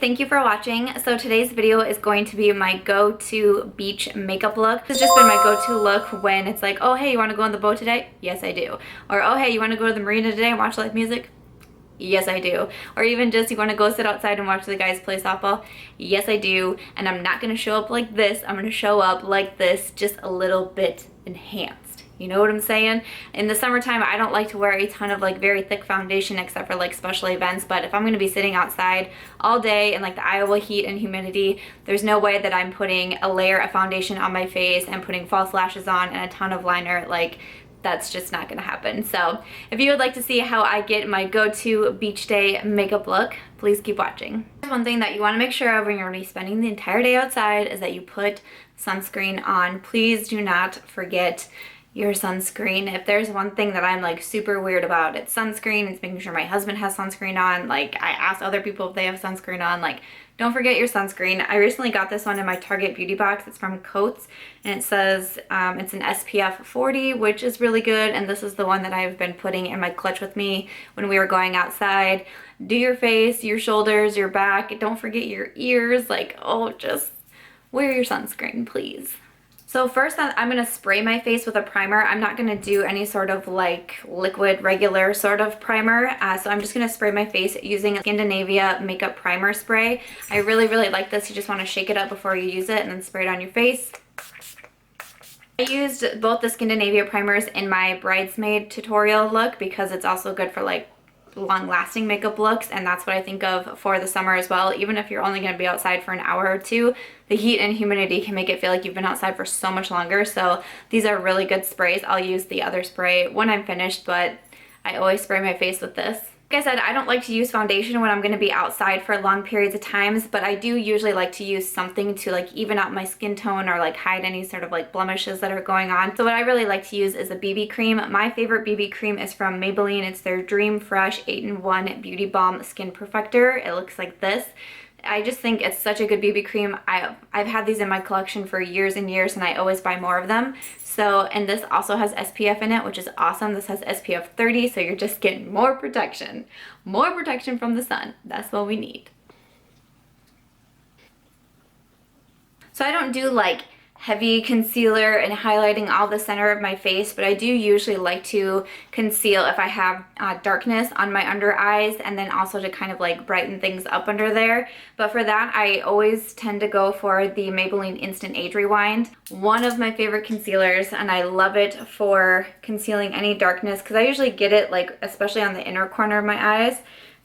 thank you for watching. So today's video is going to be my go-to beach makeup look. It's just been my go-to look when it's like, oh hey, you want to go on the boat today? Yes, I do. Or oh hey, you want to go to the marina today and watch live music? Yes, I do. Or even just you want to go sit outside and watch the guys play softball? Yes, I do. And I'm not going to show up like this. I'm going to show up like this, just a little bit enhanced. You know what I'm saying? In the summertime, I don't like to wear a ton of like very thick foundation except for like special events, but if I'm going to be sitting outside all day in like the Iowa heat and humidity, there's no way that I'm putting a layer of foundation on my face and putting false lashes on and a ton of liner. Like, that's just not gonna happen. So if you would like to see how I get my go-to beach day makeup look, please keep watching. One thing that you want to make sure of when you're going to be spending the entire day outside is that you put sunscreen on. Please do not forget your sunscreen. If there's one thing that I'm like super weird about, it's sunscreen. It's making sure my husband has sunscreen on. Like, I ask other people if they have sunscreen on. Like, don't forget your sunscreen. I recently got this one in my Target beauty box. It's from Coats and it says it's an SPF 40, which is really good. And this is the one that I've been putting in my clutch with me when we were going outside. Do your face, your shoulders, your back. Don't forget your ears. Like, oh, just wear your sunscreen, please. So first I'm going to spray my face with a primer. I'm not going to do any sort of like liquid regular sort of primer. So I'm just going to spray my face using a Skindinavia makeup primer spray. I really like this. You just want to shake it up before you use it and then spray it on your face. I used both the Skindinavia primers in my bridesmaid tutorial look because it's also good for like long-lasting makeup looks, and that's what I think of for the summer as well. Even if you're only going to be outside for an hour or two, the heat and humidity can make it feel like you've been outside for so much longer. So these are really good sprays. I'll use the other spray when I'm finished, but I always spray my face with this. Like I said, I don't like to use foundation when I'm going to be outside for long periods of times, but I do usually like to use something to like even out my skin tone or like hide any sort of like blemishes that are going on. So what I really like to use is a BB cream. My favorite BB cream is from Maybelline. It's their Dream Fresh 8-in-1 Beauty Balm Skin Perfector. It looks like this. I just think it's such a good BB cream. I've had these in my collection for years and years and I always buy more of them. So, and this also has SPF in it, which is awesome. This has SPF 30, so you're just getting more protection. More protection from the sun. That's what we need. So I don't do like heavy concealer and highlighting all the center of my face, but I do usually like to conceal if I have darkness on my under eyes, and then also to kind of like brighten things up under there. But for that, I always tend to go for the Maybelline Instant Age Rewind. One of my favorite concealers, and I love it for concealing any darkness because I usually get it like especially on the inner corner of my eyes.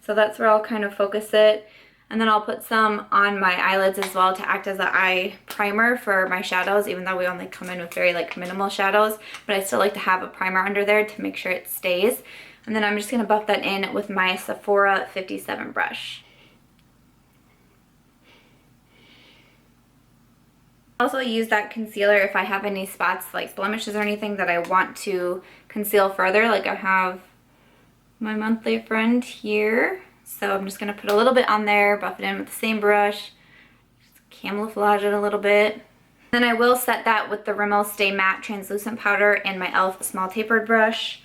So that's where I'll kind of focus it. And then I'll put some on my eyelids as well to act as an eye primer for my shadows, even though we only come in with very like minimal shadows. But I still like to have a primer under there to make sure it stays. And then I'm just going to buff that in with my Sephora 57 brush. Also use that concealer if I have any spots like blemishes or anything that I want to conceal further. Like I have my monthly friend here. So I'm just going to put a little bit on there, buff it in with the same brush, just camouflage it a little bit. Then I will set that with the Rimmel Stay Matte Translucent Powder and my e.l.f. Small Tapered brush,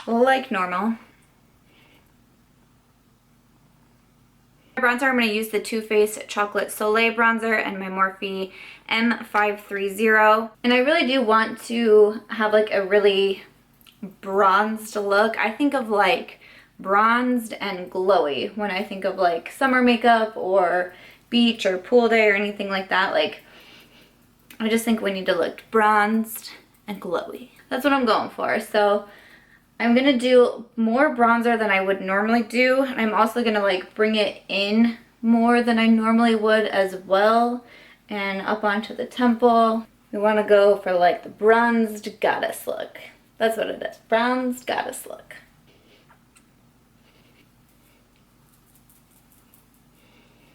like normal. For bronzer, I'm going to use the Too Faced Chocolate Soleil bronzer and my Morphe M530. And I really do want to have like a really bronzed look. I think of like bronzed and glowy when I think of like summer makeup or beach or pool day or anything like that. Like, I just think we need to look bronzed and glowy. That's what I'm going for. So I'm gonna do more bronzer than I would normally do. I'm also gonna like bring it in more than I normally would as well, and up onto the temple. We want to go for like the bronzed goddess look. That's what it is, bronzed goddess look.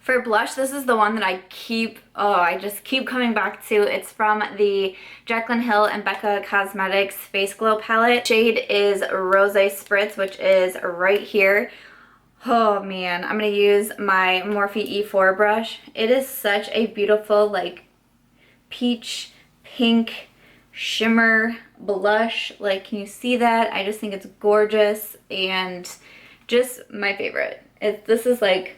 For blush, this is the one that I just keep coming back to. It's from the Jaclyn Hill and Becca Cosmetics Face Glow palette. Shade is Rose Spritz, which is right here. Oh man, I'm going to use my Morphe E4 brush. It is such a beautiful like peach pink shimmer blush. Like, can you see that? I just think it's gorgeous and just my favorite. This is like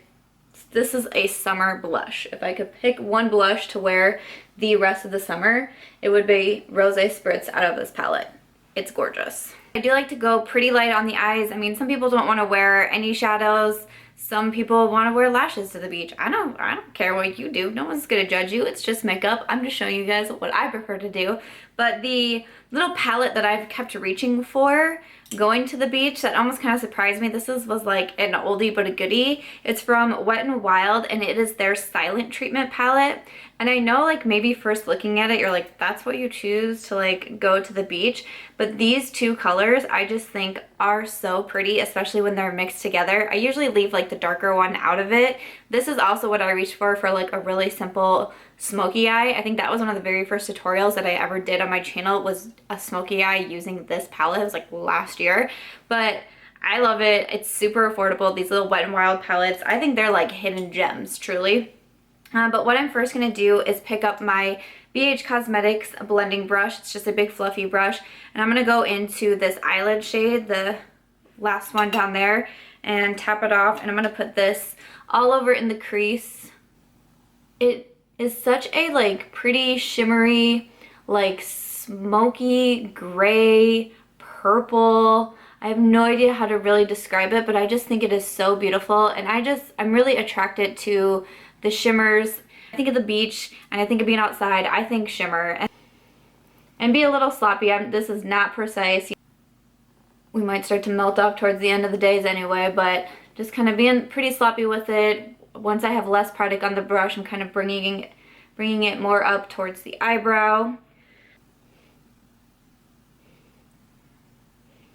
This is a summer blush. If I could pick one blush to wear the rest of the summer, it would be Rose Spritz out of this palette. It's gorgeous. I do like to go pretty light on the eyes. I mean, some people don't want to wear any shadows. Some people want to wear lashes to the beach. I don't care what you do. No one's gonna judge you. It's just makeup. I'm just showing you guys what I prefer to do. But the little palette that I've kept reaching for going to the beach that almost kind of surprised me. This was like an oldie but a goodie. It's from Wet n Wild, and it is their Silent Treatment palette. And I know, like, maybe first looking at it, you're like, that's what you choose to like go to the beach. But these two colors I just think are so pretty, especially when they're mixed together. I usually leave like the darker one out of it. This is also what I reached for like a really simple smoky eye. I think that was one of the very first tutorials that I ever did on my channel, was a smoky eye using this palette. It was like last year, but I love it. It's super affordable. These little Wet n Wild palettes, I think they're like hidden gems, truly. But what I'm first going to do is pick up my BH Cosmetics blending brush. It's just a big fluffy brush. And I'm going to go into this eyelid shade, the last one down there, and tap it off. And I'm going to put this all over in the crease. It is such a like pretty shimmery, like smoky gray, purple. I have no idea how to really describe it, but I just think it is so beautiful. And I'm really attracted to the shimmers. I think of the beach and I think of being outside. I think shimmer and be a little sloppy. This is not precise. We might start to melt off towards the end of the days anyway, but just kind of being pretty sloppy with it. Once I have less product on the brush, I'm kind of bringing it more up towards the eyebrow.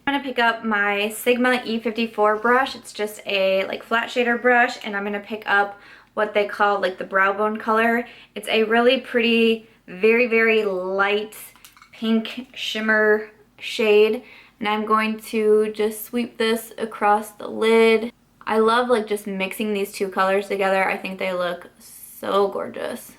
I'm going to pick up my Sigma E54 brush. It's just a like flat shader brush, and I'm going to pick up what they call like the brow bone color. It's a really pretty, very, very light pink shimmer shade, and I'm going to just sweep this across the lid. I love like just mixing these two colors together. I think they look so gorgeous.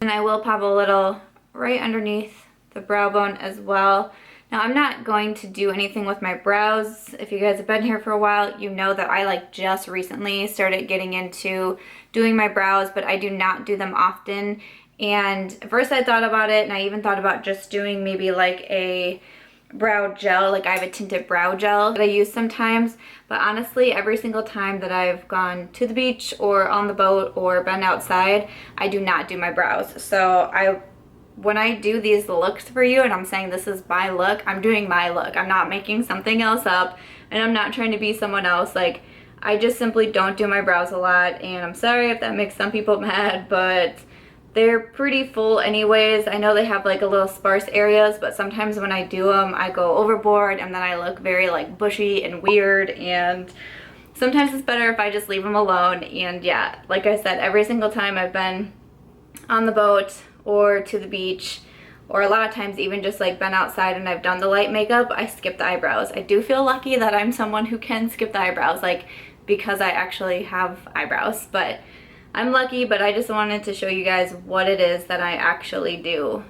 And I will pop a little right underneath the brow bone as well. Now, I'm not going to do anything with my brows. If you guys have been here for a while, you know that I like just recently started getting into doing my brows, but I do not do them often. And at first I thought about it, and I even thought about just doing maybe like a brow gel. Like I have a tinted brow gel that I use sometimes, but honestly, every single time that I've gone to the beach or on the boat or been outside, I do not do my brows. So when I do these looks for you, and I'm saying this is my look, I'm doing my look. I'm not making something else up, and I'm not trying to be someone else. Like, I just simply don't do my brows a lot, and I'm sorry if that makes some people mad, but they're pretty full anyways. I know they have like a little sparse areas, but sometimes when I do them, I go overboard, and then I look very like bushy and weird, and sometimes it's better if I just leave them alone. And yeah, like I said, every single time I've been on the boat or to the beach, or a lot of times even just like been outside and I've done the light makeup, I skip the eyebrows. I do feel lucky that I'm someone who can skip the eyebrows, like because I actually have eyebrows, but I'm lucky. But I just wanted to show you guys what it is that I actually do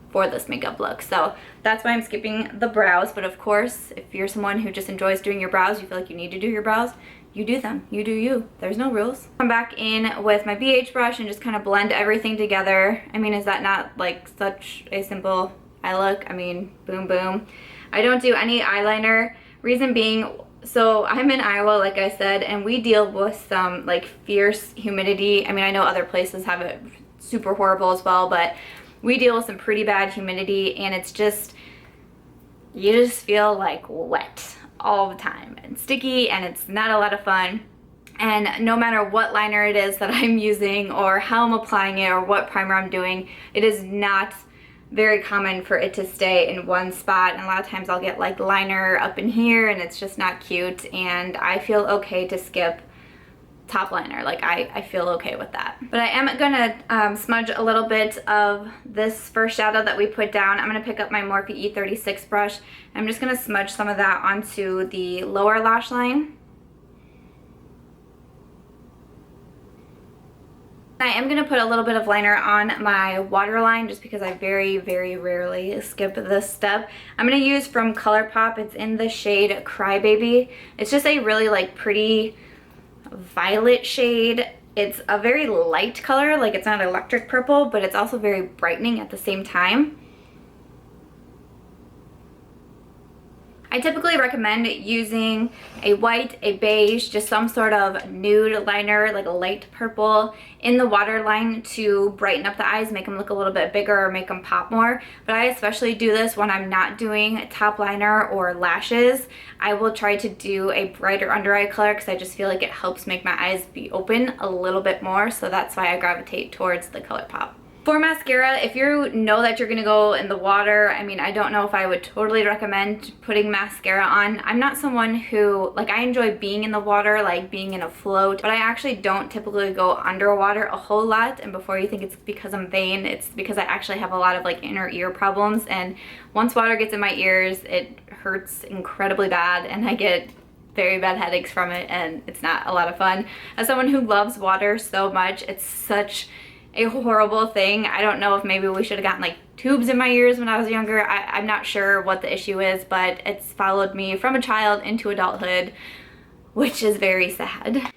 for this makeup look. So that's why I'm skipping the brows. But of course, if you're someone who just enjoys doing your brows, you feel like you need to do your brows, you do them. You do you. There's no rules. Come back in with my BH brush and just kind of blend everything together. I mean, is that not like such a simple eye look? I mean, boom, boom. I don't do any eyeliner. Reason being, so I'm in Iowa, like I said, and we deal with some like fierce humidity. I mean, I know other places have it super horrible as well, but we deal with some pretty bad humidity, and it's just, you just feel like wet all the time and sticky, and it's not a lot of fun. And no matter what liner it is that I'm using or how I'm applying it or what primer I'm doing, it is not very common for it to stay in one spot. And a lot of times I'll get like liner up in here, and it's just not cute, and I feel okay to skip top liner. Like I feel okay with that. But I am gonna smudge a little bit of this first shadow that we put down. I'm gonna pick up my Morphe E36 brush. I'm just gonna smudge some of that onto the lower lash line. I am gonna put a little bit of liner on my waterline just because I very, very rarely skip this step. I'm gonna use from Colourpop. It's in the shade Cry Baby. It's just a really like pretty, violet shade. It's a very light color, like it's not electric purple, but it's also very brightening at the same time. I typically recommend using a white, a beige, just some sort of nude liner, like a light purple, in the waterline to brighten up the eyes, make them look a little bit bigger or make them pop more. But I especially do this when I'm not doing top liner or lashes. I will try to do a brighter under eye color because I just feel like it helps make my eyes be open a little bit more. So that's why I gravitate towards the Colourpop. For mascara, if you know that you're gonna go in the water, I mean, I don't know if I would totally recommend putting mascara on. I'm not someone who, like, I enjoy being in the water, like being in a float, but I actually don't typically go underwater a whole lot. And before you think it's because I'm vain, it's because I actually have a lot of like inner ear problems. And once water gets in my ears, it hurts incredibly bad and I get very bad headaches from it, and it's not a lot of fun. As someone who loves water so much, it's such a horrible thing. I don't know if maybe we should have gotten like tubes in my ears when I was younger. I'm not sure what the issue is, but it's followed me from a child into adulthood, which is very sad.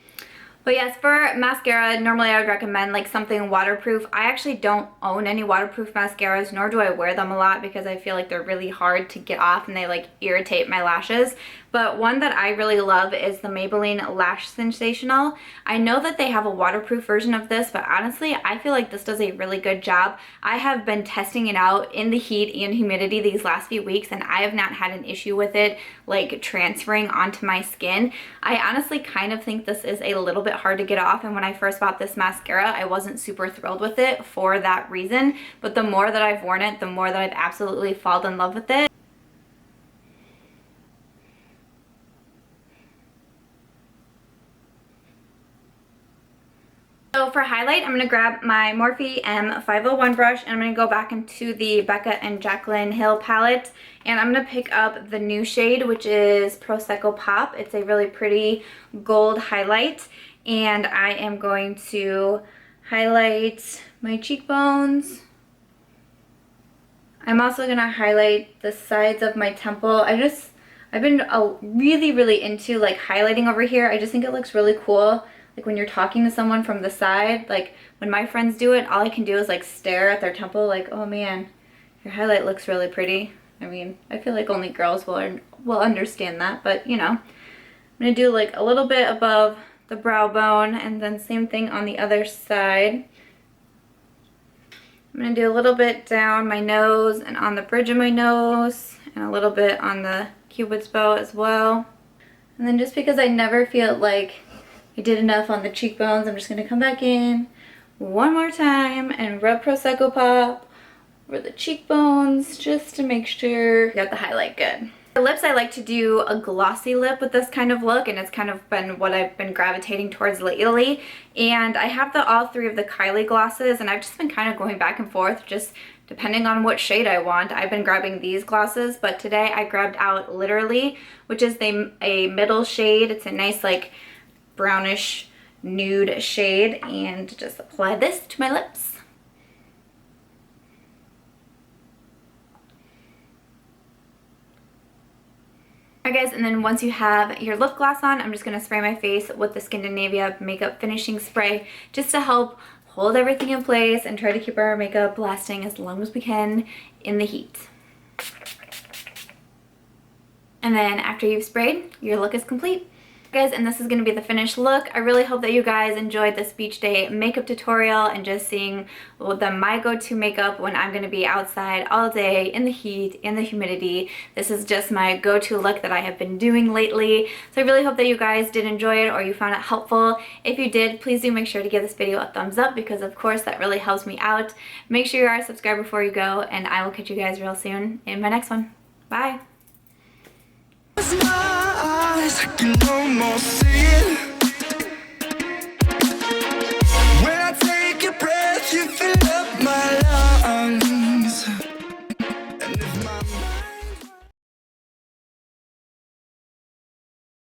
But yes, for mascara, normally I would recommend like something waterproof. I actually don't own any waterproof mascaras, nor do I wear them a lot because I feel like they're really hard to get off and they like irritate my lashes. But one that I really love is the Maybelline Lash Sensational. I know that they have a waterproof version of this, but honestly, I feel like this does a really good job. I have been testing it out in the heat and humidity these last few weeks, and I have not had an issue with it like transferring onto my skin. I honestly kind of think this is a little bit hard to get off, and when I first bought this mascara, I wasn't super thrilled with it for that reason. But the more that I've worn it, the more that I've absolutely fallen in love with it. So for highlight, I'm going to grab my Morphe M501 brush and I'm going to go back into the Becca and Jaclyn Hill palette, and I'm going to pick up the new shade, which is Prosecco Pop. It's a really pretty gold highlight, and I am going to highlight my cheekbones. I'm also going to highlight the sides of my temple. I've been really into like highlighting over here. I just think it looks really cool. Like when you're talking to someone from the side, like when my friends do it, all I can do is like stare at their temple like, oh man, your highlight looks really pretty. I mean, I feel like only girls will understand that, but you know. I'm gonna do like a little bit above the brow bone, and then same thing on the other side. I'm gonna do a little bit down my nose and on the bridge of my nose, and a little bit on the cupid's bow as well. And then just because I never feel like I did enough on the cheekbones, I'm just going to come back in one more time and rub Prosecco Pop over the cheekbones just to make sure you got the highlight good. For lips, I like to do a glossy lip with this kind of look, and it's kind of been what I've been gravitating towards lately. And I have all three of the Kylie glosses, and I've just been kind of going back and forth just depending on what shade I want. I've been grabbing these glosses, but today I grabbed out Literally, which is a middle shade. It's a nice like brownish nude shade, and just apply this to my lips. Alright guys, and then once you have your lip gloss on, I'm just going to spray my face with the Skindinavia makeup finishing spray just to help hold everything in place and try to keep our makeup lasting as long as we can in the heat. And then after you've sprayed, your look is complete. Guys, and this is going to be the finished look. I really hope that you guys enjoyed this beach day makeup tutorial and just seeing my go-to makeup when I'm going to be outside all day in the heat, in the humidity. This is just my go-to look that I have been doing lately. So I really hope that you guys did enjoy it or you found it helpful. If you did, please do make sure to give this video a thumbs up because of course that really helps me out. Make sure you are subscribed before you go, and I will catch you guys real soon in my next one. Bye! I can almost see